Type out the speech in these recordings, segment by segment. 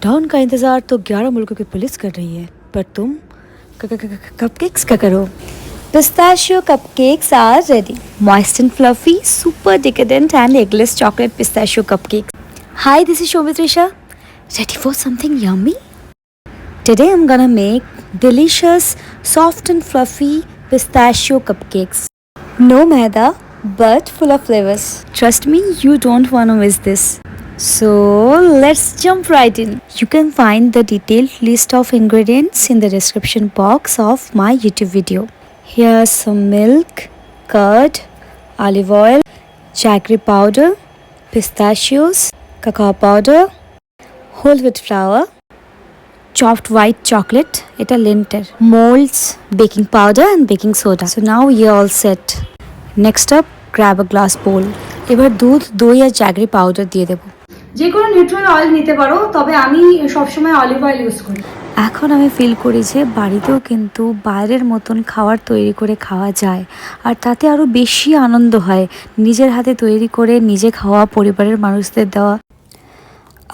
Lockdown का इंतजार तो 11 मुल्कों की पुलिस कर रही है, पर तुम कपकेक्स क्या करो? Pistachio cupcakes are ready. Moist and fluffy, super decadent and eggless chocolate pistachio cupcakes. Hi, this is Shobitrisha. Ready for something yummy? Today I'm gonna make delicious, soft and fluffy pistachio cupcakes. No maida, but full of flavors. Trust me, you don't wanna miss this. So let's jump right in. You can find the detailed list of ingredients in the description box of my YouTube video. Here's some milk, curd, olive oil, jaggery powder, pistachios, cacao powder, whole wheat flour, chopped white chocolate, এটা linter, molds, baking powder and baking soda. So now you're all set. Next up, grab a glass bowl. এবার দুধ, দই আর jaggery powder দিয়ে দেবো। যে কোনো neutral oil নিতে পারো, তবে আমি সবসময় অলিভ অয়েল ইউজ করি। এখন আমি ফিল করি যে বাড়িতেও কিন্তু বাইরের মতন খাবার তৈরি করে খাওয়া যায়, আর তাতে আরও বেশি আনন্দ হয়। নিজের হাতে তৈরি করে নিজে খাওয়া, পরিবারের মানুষদের দেওয়া।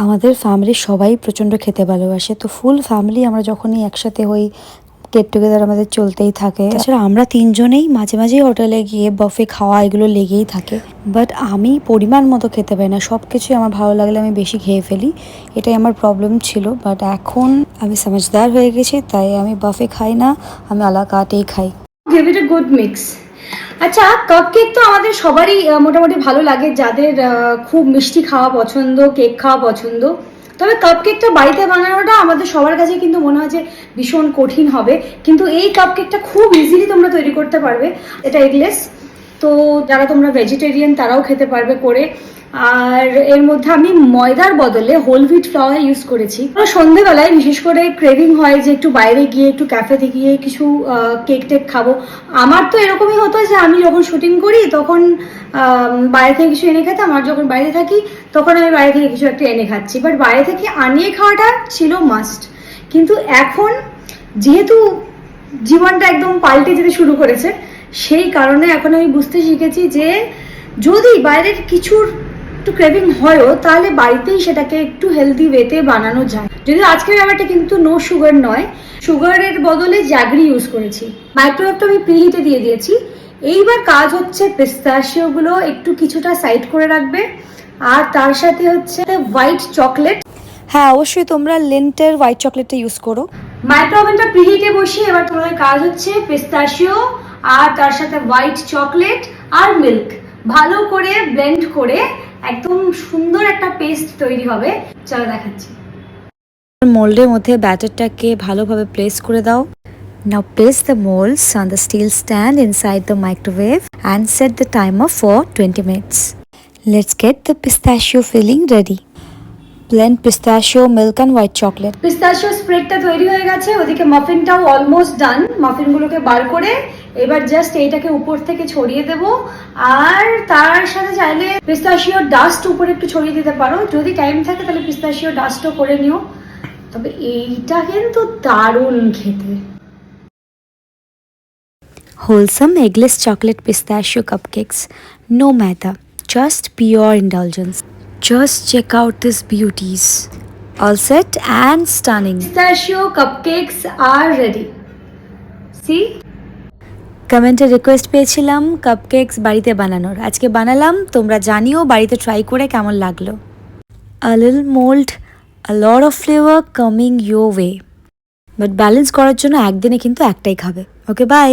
আমাদের ফ্যামিলির সবাই প্রচণ্ড খেতে ভালোবাসে, তো ফুল ফ্যামিলি আমরা যখনই একসাথে হই, গেট টুগেদার আমাদের চলতেই থাকে। তাছাড়া আমরা তিনজনেই মাঝে মাঝেই হোটেলে গিয়ে বাফে খাওয়া এগুলো লেগেই থাকে। বাট আমি পরিমাণ মতো খেতে পারি না, সব কিছুই আমার ভালো লাগলে আমি বেশি খেয়ে ফেলি, এটাই আমার প্রবলেম ছিল। বাট এখন আমি সমঝদার হয়ে গেছি, তাই আমি বাফে খাই না, আমি আলা কাটেই খাই। Give it a good mix. আচ্ছা, কাপকেক তো আমাদের সবারই মোটামুটি ভালো লাগে, যাদের খুব মিষ্টি খাওয়া পছন্দ, কেক খাওয়া পছন্দ। তবে কাপকেকটা বাড়িতে বানানোটা আমাদের সবার কাছে কিন্তু মনে হয় যে ভীষণ কঠিন হবে, কিন্তু এই কাপকেকটা খুব ইজিলি তোমরা তৈরি করতে পারবে। এটা এগলেস, তো যারা তোমরা ভেজিটেরিয়ান তারাও খেতে পারবে করে। আর এর মধ্যে আমি ময়দার বদলে হোল হুইট ফ্লাওয়ার ইউজ করেছি। সন্ধেবেলায় বিশেষ করে ক্রেভিং হয় যে একটু বাইরে গিয়ে, একটু ক্যাফেতে গিয়ে কিছু কেক টেক খাবো। আমার তো এরকমই হতো যে আমি যখন শুটিং করি তখন বাইরে থেকে কিছু এনে খেতাম, আর যখন বাইরে থাকি তখন আমি বাইরে থেকে কিছু একটা এনে খাচ্ছি। বাট বাইরে থেকে আনিয়ে খাওয়াটা ছিল মাস্ট। কিন্তু এখন যেহেতু জীবনটা একদম পাল্টে যেতে শুরু করেছে, সেই কারণে এখন আমি বুঝতে শিখেছি যে যদি বাইরের কিছুর একটু ক্রেভিং হয়ও, তাহলে বাড়িতেই সেটাকে একটু হেলদি ওয়েতে বানানো যায়। যদিও আজকের ব্যাপারটা কিন্তু নো সুগার নয়, সুগারের বদলে জ্যাগরি ইউজ করেছি। মাইক্রোওয়েভটা আমি প্রিহিটে দিয়ে দিয়েছি। এইবার কাজ হচ্ছে পিস্তাশিওগুলো একটু কিছুটা সাইড করে রাখবে, আর তার সাথে হচ্ছে হোয়াইট চকলেট। হ্যাঁ, অবশ্যই তোমরা লিন্টের হোয়াইট চকলেটটা ইউজ করো। মাইক্রোওভেনটা প্রিহিটে বসিয়ে এবার তোমাদের কাজ হচ্ছে পিস্তাশিও আর তার সাথে হোয়াইট চকলেট আর মিল্ক ভালো করে ব্লেন্ড করে একদম সুন্দর একটা পেস্ট তৈরি হবে। চলো দেখাচ্ছি। মোল্ডের মধ্যে ব্যাটারটাকে ভালোভাবে প্লেস করে দাও। Now place the molds on the steel stand inside the microwave and set the timer for 20 minutes. Let's get the pistachio filling ready. Blend pistachio, milk and white chocolate. পিস্তাশিও স্প্রেডটা তৈরি হয়ে গেছে, ওদিকে মাফিনটাও অলমোস্ট ডান। মাফিনগুলোকে বার করে এবার just এইটাকে উপর থেকে ছড়িয়ে দেব, আর তার সাথে চাইলে পিস্তাশিও ডাস্ট উপরে একটু ছড়িয়ে দিতে পারো। যদি টাইম থাকে তাহলে পিস্তাশিও ডাস্টও করে নিও। তবে এইটা কিন্তু দারুণ খেতে। Wholesome eggless chocolate pistachio cupcakes. No maida, just pure indulgence. Just check out these beauties. All set and stunning. Pistachio cupcakes are ready. See? কমেন্টে রিকোয়েস্ট পেয়েছিলাম কাপকেকস বাড়িতে বানানোর, আজকে বানালাম। তোমরা জানিও বাড়িতে ট্রাই করে কেমন লাগলো। A little mold, a lot of flavor coming your way. But balance করার জন্য একদিনে কিন্তু একটাই খাবে। ওকে, বাই।